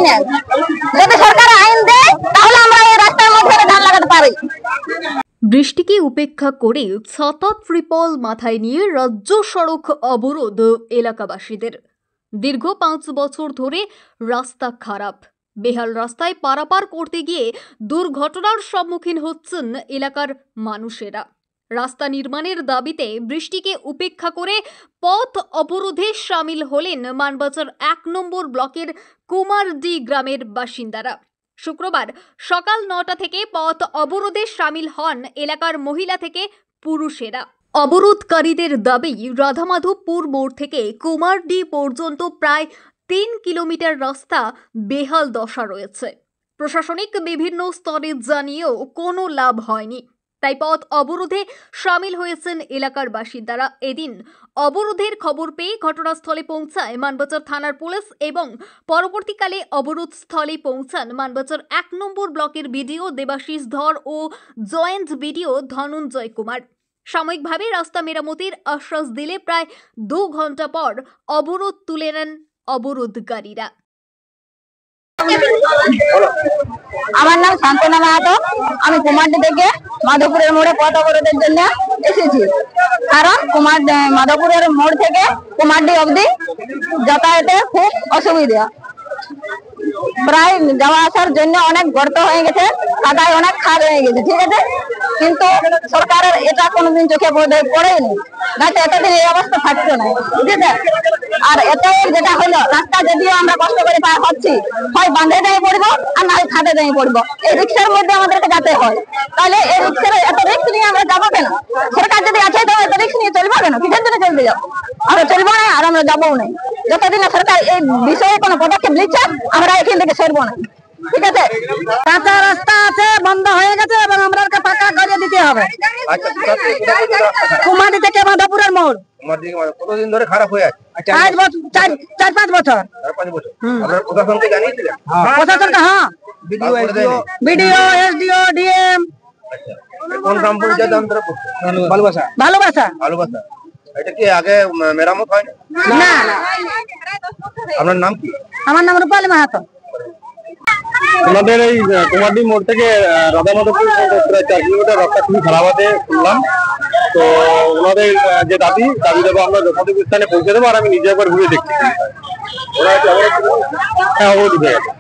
না। যদি সরকার আইন দেয় তাহলে আমরা এই রাস্তার মধ্যে ধান লাগাতে পারি। বৃষ্টিকে উপেক্ষা করে ছাতা ত্রিপল মাথায় নিয়ে রাজ্য সড়ক অবরোধ এলাকাবাসীদের। দীর্ঘ 5 বছর ধরে রাস্তা খারাপ, বেহাল রাস্তায় পারাপার করতে গিয়ে দুর্ঘটনার সম্মুখীন হচ্ছেন এলাকার মানুষেরা। রাস্তা নির্মাণের দাবিতে বৃষ্টিকে উপেক্ষা করে পথ অবরোধে সামিল হলেন মানবাজার 1 নম্বর ব্লকের কুমারডি গ্রামের বাসিন্দারা। শুক্রবার সকাল 9টা থেকে পথ অবরোধে সামিল হন এলাকার মহিলা থেকে পুরুষেরা। অবরোধকারীদের দাবি, রাধামাধবপুর মোড় থেকে কুমারডি পর্যন্ত প্রায় 3 কিলোমিটার রাস্তা বেহাল দশা রয়েছে। প্রশাসনিক বিভিন্ন স্তরে জানিয়েও কোনো লাভ হয়নি, তাই পথ অবরোধে সামিল হয়েছেন এলাকার বাসিন্দারা। এদিন অবরোধের খবর পেয়ে ঘটনাস্থলে পৌঁছায় মানবাজার থানার পুলিশ এবং পরবর্তীকালে অবরোধ স্থলে পৌঁছান মানবাজার 1 নম্বর ব্লকের বিডিও দেবাশিস ধর ও জয়েন্ট বিডিও ধনঞ্জয় কুমার। সাময়িকভাবে রাস্তা মেরামতির আশ্বাস দিলে প্রায় 2 ঘন্টা পর অবরোধ তুলে নেন অবরোধকারীরা। আমার নাম শান্তনা মাহাতো। আমি কুমারডি থেকে মাধবপুরের মোড়ে পথ অবরোধের জন্য এসেছি। কারণ মাধবপুরের মোড় থেকে কুমারডি অবধি যাতায়াতে খুব অসুবিধা। প্রায় যাওয়া আসার জন্য অনেক গর্ত হয়ে গেছে, কাদায় অনেক খাদ হয়ে গেছে, ঠিক আছে। কিন্তু সরকারের এটা কোনোদিন চোখে পড়েনি, যাতে এতদিন এই অবস্থা থাকতো না, ঠিক আছে। আর এতে যেটা হলো, রাস্তা যদিও আমরা কষ্ট করে পার হচ্ছি, হয় বাঁধে দিয়ে পড়বো আর না হয় খাদে দিয়ে পড়বো। এই রিক্সার মধ্যে আমাদেরকে যেতে হয়, তাহলে এই রিক্সার এত রিক্স নিয়ে আমরা যাবো কেন? সরকার যদি আছে তো এত রিক্স নিয়ে চলবো কেন? কিসের জন্য চলতে যাবো? আমরা চলবো না আর আমরা যাবো না। যতদিন সরকার এই বিষয়ে কোনো পদক্ষেপ নিচ্ছে আমরা এখান থেকে সরবো না, ঠিক আছে। কাঁচা রাস্তা আছে, বন্ধ হয়ে গেছে এবং আমরা পাকা করে দিতে হবে। কুমারডি থেকে মাধবপুরের মোড় কতদিন ধরে খারাপ হয়ে আছে? 4-5 বছর। আপনারা প্রশাসনকে জানিয়েছিলেন? প্রশাসনকে, হ্যাঁ, বিডিও, এসডিও, ডিএম। কোন গ্রাম পঞ্চায়েত অন্তরে পড়ছে? ভালোবাসা। ভালোবাসা। এটা কি আগে মেরামত হয়নি? না না। আপনার নাম কি? আমার নাম রূপালী মাহাতো। আমাদের এই কুমারডি মোড় থেকে রাধামাধবপুর প্রায় 4 কিলোমিটার রাস্তা খুবই খারাপ আছে শুনলাম। তো ওনাদের যে দাবি দেবো, আমরা যথাযথ স্থানে পৌঁছে দেবো। আর আমি নিজে একবার ঘুরে দেখছি। হ্যাঁ, অবরোধ হয়ে গেছে।